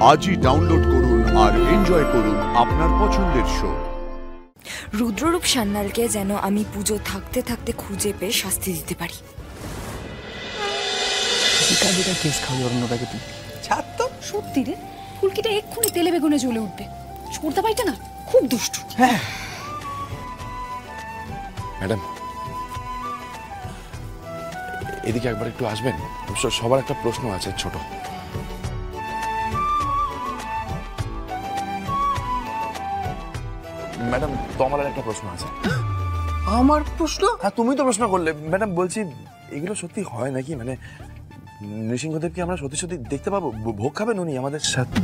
আজই ডাউনলোড করুন আর এনজয় করুন আপনার পছন্দের শো। রুদ্ররূপ সান্যালকে যেন আমি পুজো থাকতে থাকতে খুঁজে পেয়ে শাস্তি দিতে পারি। কেস খাওয়ার অন্যটাকে তুই ছাড় তো। সত্যি রে, ফুলকিটা এক্ষুনি তেলে বেগুনে জ্বলে উঠবে। সর্দা ভাইটা না খুব দুষ্টু। হ্যাঁ ম্যাডাম, এদিকে একবার একটু আসবেন। সবার একটা প্রশ্ন আছে ছোট। ম্যাডাম, তোমার একটা প্রশ্ন আছে। আমার প্রশ্ন? হ্যাঁ, তুমি তো প্রশ্ন করলে। ম্যাডাম বলছি, এগুলো সত্যি হয় নাকি? মানে নৃসিংহদেবকে আমরা সত্যি সত্যি দেখতে পাবো? ভোগ খাবেন উনি আমাদের সাথে?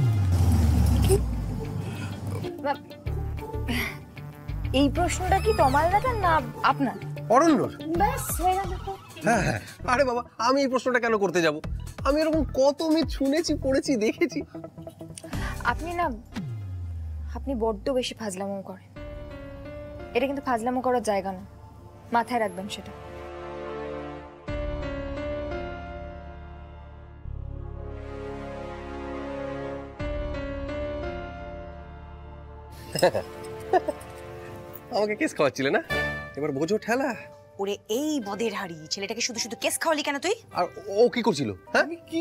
এই প্রশ্নটা কি তোমার দাদা না আপনার? অরণ্যর। ব্যাস হয়ে গেল। হ্যাঁ হ্যাঁ, আরে বাবা, আমি এই প্রশ্নটা কেন করতে যাব? আমি এরকম কত মিথ শুনেছি, পড়েছি, দেখেছি। আপনি বড্ড বেশি ফাজলামো করেন। এটা কিন্তু ফাজলামো করার জায়গা না, মাথায় রাখবেন সেটা। আমাকে কেস খাওয়াচ্ছিলে না? এবার বোঝো ঠেলা। ওরে এই বদের হাড়ি, ছেলেটাকে শুধু শুধু কেস খাওয়ালি কেন তুই? আর ও কি করছিল? হ্যাঁ, আমি কি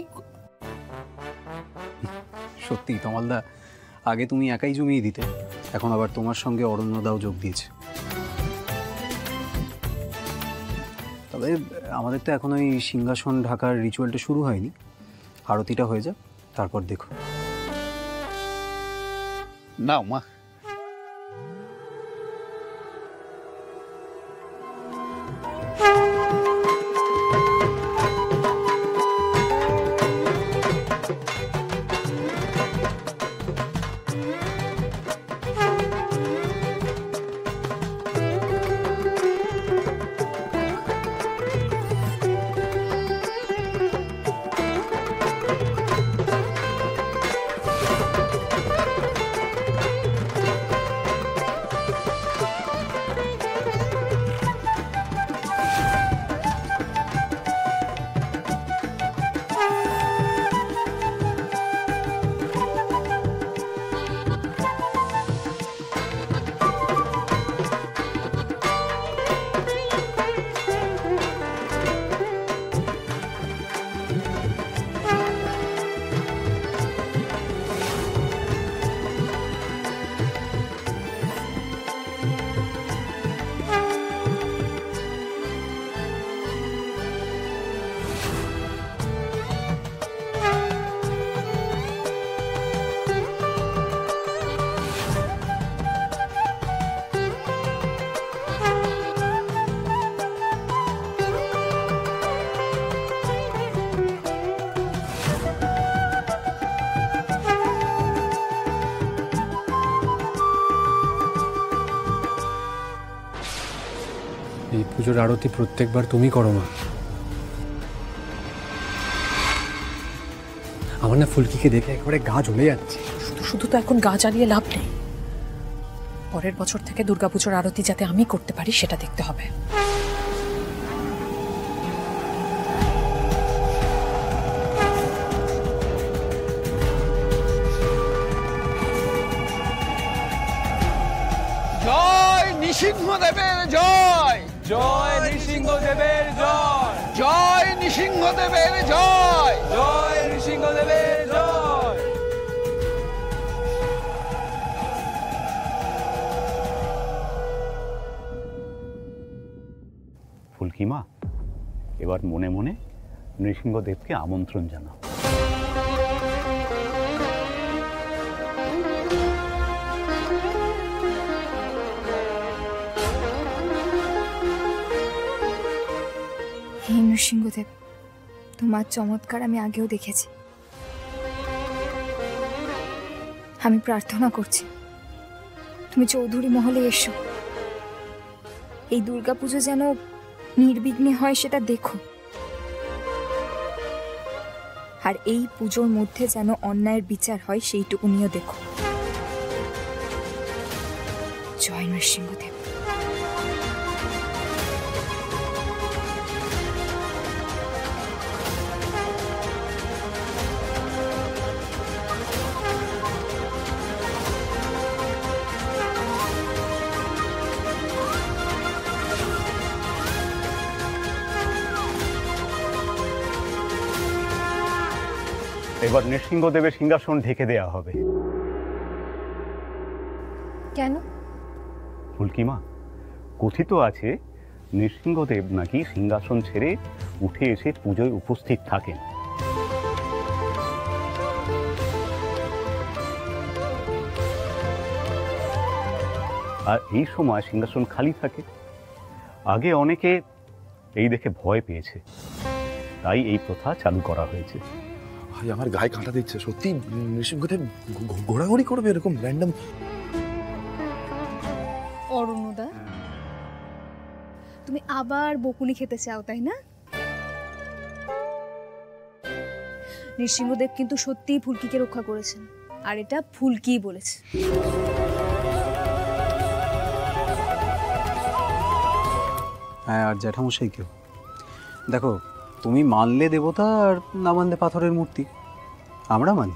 সত্যি তমালদা, আগে তুমি একাই জমিয়ে দিতে, এখন আবার তোমার সঙ্গে অরণ্যদাও যোগ দিয়েছে। তবে আমাদের তো এখন ওই সিংহাসন ঢাকার রিচুয়ালটা শুরু হয়নি। আরতিটা হয়ে যাক, তারপর দেখো। নাও মা। এই পুজোর আরতি প্রত্যেকবার তুমি করো মা। আমার না ফুলকিকে দেখে একেবারে গা জ্বলে যাচ্ছে। শুধু শুধু তো এখন গা জ্বালিয়ে লাভ নেই। পরের বছর থেকে দুর্গাপুজোর আরতি যাতে আমি করতে পারি সেটা দেখতে হবে। জয় নৃসিংহদেবের জয়, জয় নৃসিংহদেবের জয়, জয় নৃসিংহদেবের জয়, জয় নৃসিংহদেবের জয়। ফুলকি মা, এবার মনে মনে নৃসিংহদেবকে আমন্ত্রণ জানাও। হে নৃসিংহদেব, তোমার চমৎকার আমি আগেও দেখেছি। আমি প্রার্থনা করছি তুমি চৌধুরী মহলে এসো। এই দুর্গাপুজো যেন নির্বিঘ্নে হয় সেটা দেখো, আর এই পুজোর মধ্যে যেন অন্যায়ের বিচার হয় সেইটুকুনিও দেখো। জয় নৃসিংহদেব। এবার নৃসিংহদেবের সিংহাসন ঢেকে দেয়া হবে। কেন? ফুলকিমা, কথিত আছে নৃসিংহদেব নাকি সিংহাসন ছেড়ে উঠে এসে পুজোয় উপস্থিত থাকেন। আর এই সময় সিংহাসন খালি থাকে। আগে অনেকে এই দেখে ভয় পেয়েছে, তাই এই প্রথা চালু করা হয়েছে। ভাই আমার গায়ে কাঁটা দিচ্ছে, সত্যি নৃসিংহদেব ঘোরাঘুরি করবে এরকম র্যান্ডম? অরুণদা, তুমি আবার বকুনি খেতে চাও তাই না? নৃসিংহদেব কিন্তু সত্যিই ফুলকিকে রক্ষা করেছেন, আর এটা ফুলকিই বলেছে। হ্যাঁ, আর জ্যাঠামশাই কেউ দেখো, তুমি মানলে দেবতা আর না মানলে পাথরের মূর্তি, আমরা মানি।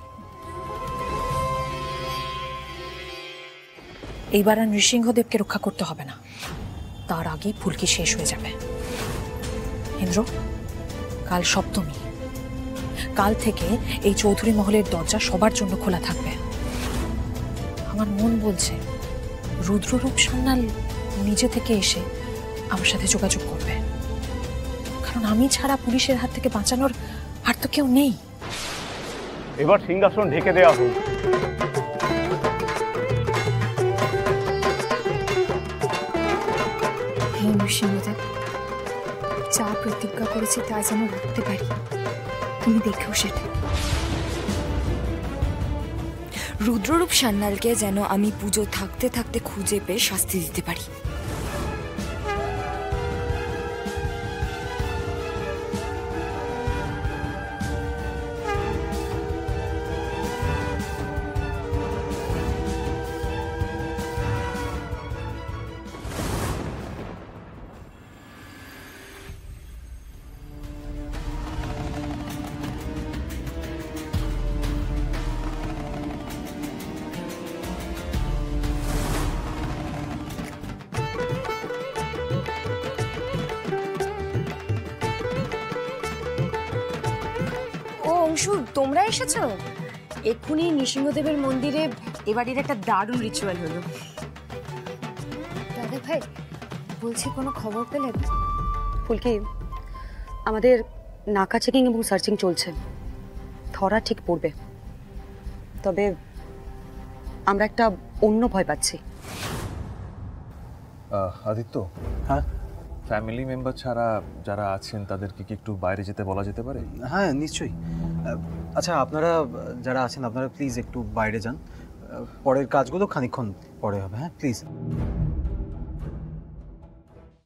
এইবার আর নৃসিংহদেবকে রক্ষা করতে হবে না, তার আগেই ফুলকি শেষ হয়ে যাবে। ইন্দ্র, কাল সপ্তমী, কাল থেকে এই চৌধুরী মহলের দরজা সবার জন্য খোলা থাকবে। আমার মন বলছে রুদ্ররূপ সান্যাল নিজে থেকে এসে আমার সাথে যোগাযোগ করবে, কারণ আমি ছাড়া পুলিশের হাত থেকে বাঁচানোর আর তো কেউ নেই। এবার সিংহাসন ঢেকে দেয়া হোক। হে নৃসিংহদেব, যা প্রতিজ্ঞা করেছি তা যেন রাখতে পারি, তুমি দেখেও সেটা। রুদ্ররূপ সান্যালকে যেন আমি পুজো থাকতে থাকতে খুঁজে পেয়ে শাস্তি দিতে পারি। ও অংশু, তোমরা এসেছো? এক্ষুনি নৃসিংহদেবের মন্দিরে এবারের একটা দারুণ রিচুয়াল হলো। দাদা ভাই, বলছি কোনো খবর পেলে? ফুলকি, আমাদের নাকা চেকিং এবং সার্চিং চলছে, ধরা ঠিক পড়বে, তবে আমরা একটা অন্য ভয় পাচ্ছি। আদিত্য, হ্যাঁ ফ্যামিলি মেম্বার ছাড়া যারা আছেন তাদেরকে কি একটু বাইরে যেতে বলা যেতে পারে? হ্যাঁ নিশ্চয়ই। আচ্ছা, আপনারা যারা আছেন আপনারা প্লিজ একটু বাইরে যান, পরের কাজগুলো খানিকক্ষণ পরে হবে। হ্যাঁ প্লিজ।